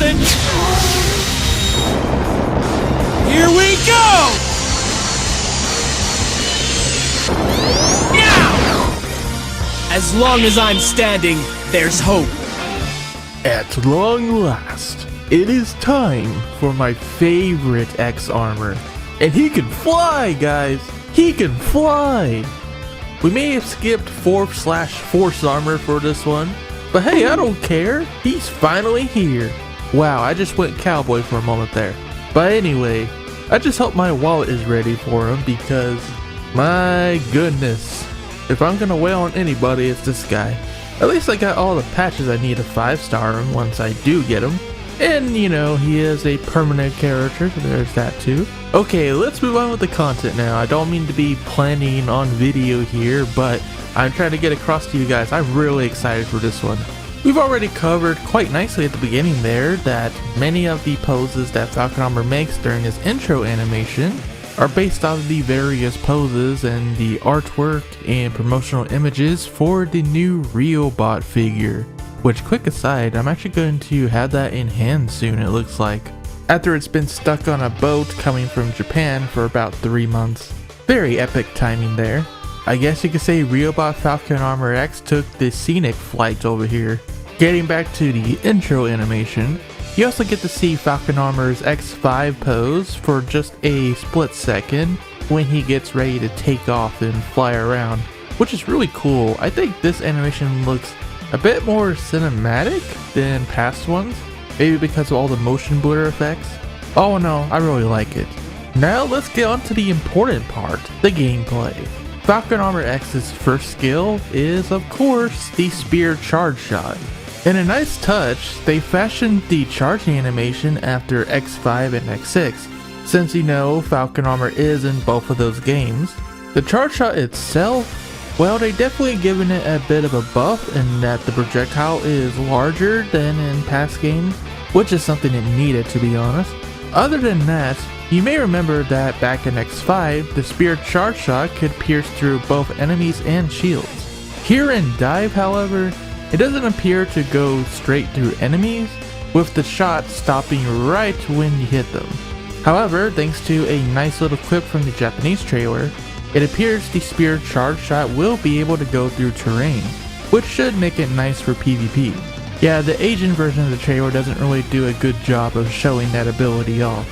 something? Here we go! Now! As long as I'm standing, there's hope. At long last, it is time for my favorite X armor. And he can fly, guys! He can fly! We may have skipped 4/Force armor for this one, but hey, I don't care. He's finally here. Wow, I just went cowboy for a moment there. But anyway, I just hope my wallet is ready for him because, my goodness, if I'm gonna wail on anybody, it's this guy. At least I got all the patches I need to 5-star him once I do get him. And you know, he is a permanent character, so there's that too. Okay, let's move on with the content now. I don't mean to be planning on video here, but I'm trying to get across to you guys. I'm really excited for this one. We've already covered quite nicely at the beginning there that many of the poses that Falcon Armor makes during his intro animation are based off of the various poses and the artwork and promotional images for the new Riobot figure. Which, quick aside, I'm actually going to have that in hand soon, it looks like. After it's been stuck on a boat coming from Japan for about 3 months. Very epic timing there. I guess you could say Riobot Falcon Armor X took the scenic flight over here. Getting back to the intro animation, you also get to see Falcon Armor's X5 pose for just a split second when he gets ready to take off and fly around, which is really cool. I think this animation looks a bit more cinematic than past ones, maybe because of all the motion blur effects. Oh no, I really like it. Now let's get on to the important part, the gameplay. Falcon Armor X's first skill is, of course, the spear charge shot. In a nice touch, they fashioned the charging animation after X5 and X6, since you know Falcon Armor is in both of those games. The charge shot itself, well, they definitely given it a bit of a buff in that the projectile is larger than in past games, which is something it needed, to be honest. Other than that, you may remember that back in X5, the spear charge shot could pierce through both enemies and shields. Here in DiVE, however, it doesn't appear to go straight through enemies, with the shot stopping right when you hit them. However, thanks to a nice little clip from the Japanese trailer, it appears the spear charge shot will be able to go through terrain, which should make it nice for PvP. Yeah, the Asian version of the trailer doesn't really do a good job of showing that ability off.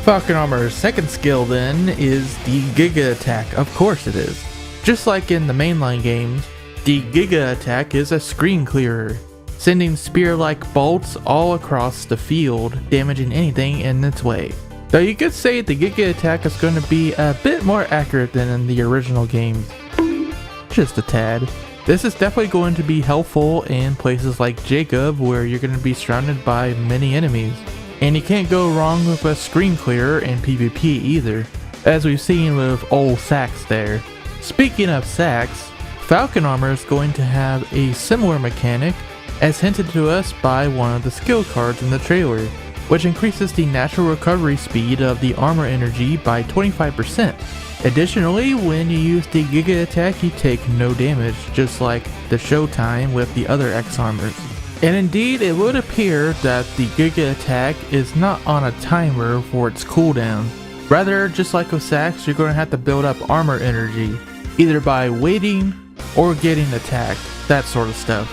Falcon Armor's second skill then is the Giga Attack. Of course it is. Just like in the mainline games, the Giga Attack is a screen clearer, sending spear-like bolts all across the field, damaging anything in its way. Though you could say the Giga Attack is going to be a bit more accurate than in the original games. Just a tad. This is definitely going to be helpful in places like Jacob, where you're going to be surrounded by many enemies. And you can't go wrong with a screen clearer in PvP either, as we've seen with old Sax there. Speaking of Sax, Falcon Armor is going to have a similar mechanic as hinted to us by one of the skill cards in the trailer, which increases the natural recovery speed of the armor energy by 25%. Additionally, when you use the Giga Attack, you take no damage, just like the Showtime with the other X armors. And indeed, it would appear that the Giga Attack is not on a timer for its cooldown. Rather, just like with Sax, you're going to have to build up armor energy, either by waiting or getting attacked, that sort of stuff.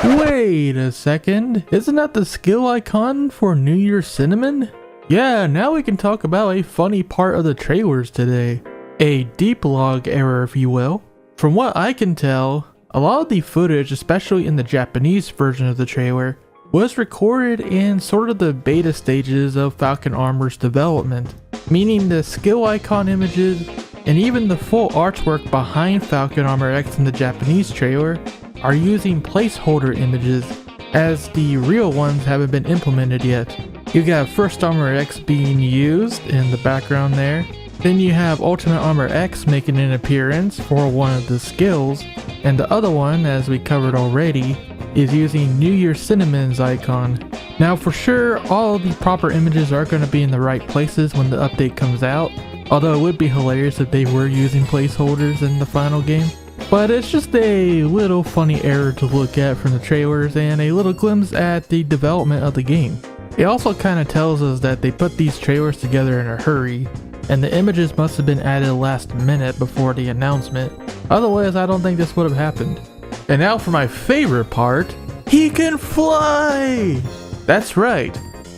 Wait a second, isn't that the skill icon for New Year's Cinnamon? Yeah, now we can talk about a funny part of the trailers today. A deep log error, if you will. From what I can tell, a lot of the footage, especially in the Japanese version of the trailer, was recorded in sort of the beta stages of Falcon Armor's development, meaning the skill icon images and even the full artwork behind Falcon Armor X in the Japanese trailer are using placeholder images, as the real ones haven't been implemented yet. You got First Armor X being used in the background there, then you have Ultimate Armor X making an appearance for one of the skills, and the other one, as we covered already, is using New Year's Cinnamon's icon. Now for sure, all the proper images are going to be in the right places when the update comes out, although it would be hilarious if they were using placeholders in the final game. But it's just a little funny error to look at from the trailers and a little glimpse at the development of the game. It also kind of tells us that they put these trailers together in a hurry, and the images must have been added last minute before the announcement. Otherwise, I don't think this would have happened. And now for my favorite part, he can fly! That's right.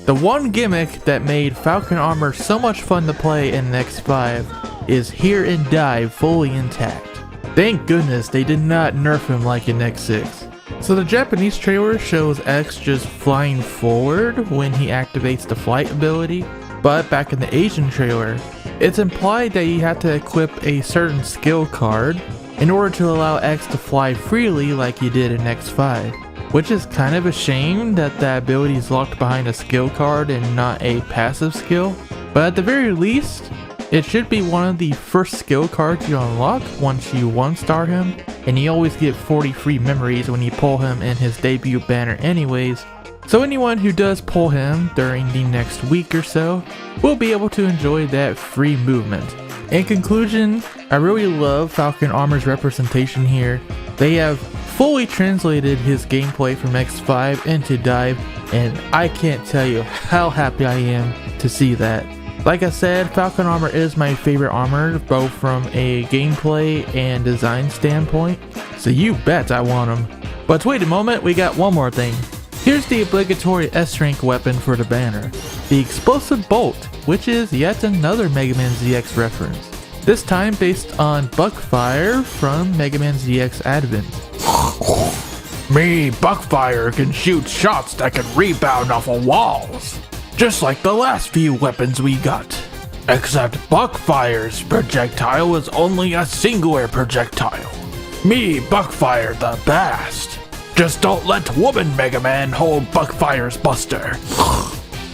The one gimmick that made Falcon Armor so much fun to play in X5 is here in DiVE fully intact. Thank goodness they did not nerf him like in X6. So the Japanese trailer shows X just flying forward when he activates the flight ability, but back in the Asian trailer, it's implied that you have to equip a certain skill card in order to allow X to fly freely like he did in X5, which is kind of a shame that that ability is locked behind a skill card and not a passive skill, but at the very least, it should be one of the first skill cards you unlock once you 1-star him, and you always get 40 free memories when you pull him in his debut banner anyways, so anyone who does pull him during the next week or so will be able to enjoy that free movement. In conclusion, I really love Falcon Armor's representation here. They have fully translated his gameplay from X5 into DiVE, and I can't tell you how happy I am to see that. Like I said, Falcon Armor is my favorite armor, both from a gameplay and design standpoint, so you bet I want him. But wait a moment, we got one more thing. Here's the obligatory S-rank weapon for the banner, the Explosive Bolt, which is yet another Mega Man ZX reference. This time based on Buckfire from Mega Man ZX Advent. Me, Buckfire, can shoot shots that can rebound off of walls, just like the last few weapons we got. Except Buckfire's projectile is only a singular projectile. Me, Buckfire, the best. Just don't let Woman Mega Man hold Buckfire's buster.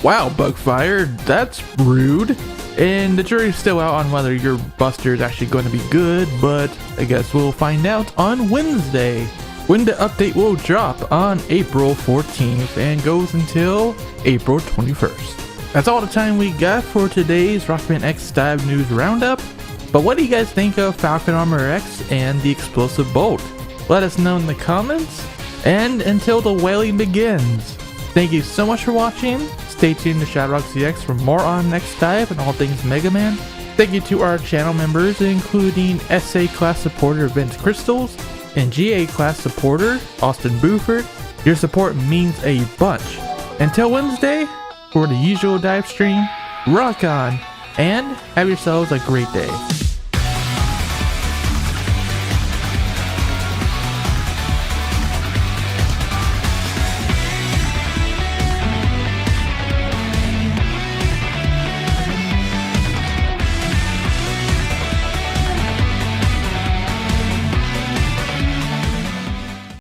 Wow, Buckfire, that's rude. And the jury's still out on whether your buster is actually going to be good, but I guess we'll find out on Wednesday, when the update will drop on April 14th and goes until April 21st. That's all the time we got for today's Rockman X DiVE News Roundup. But what do you guys think of Falcon Armor X and the Explosive Bolt? Let us know in the comments. And until the wailing begins, thank you so much for watching. Stay tuned to ShadowRockZX for more on X DiVE and all things Mega Man. Thank you to our channel members, including SA Class Supporter Vince Crystals and GA Class Supporter Austin Buford. Your support means a bunch. Until Wednesday, for the usual DiVE stream, rock on, and have yourselves a great day.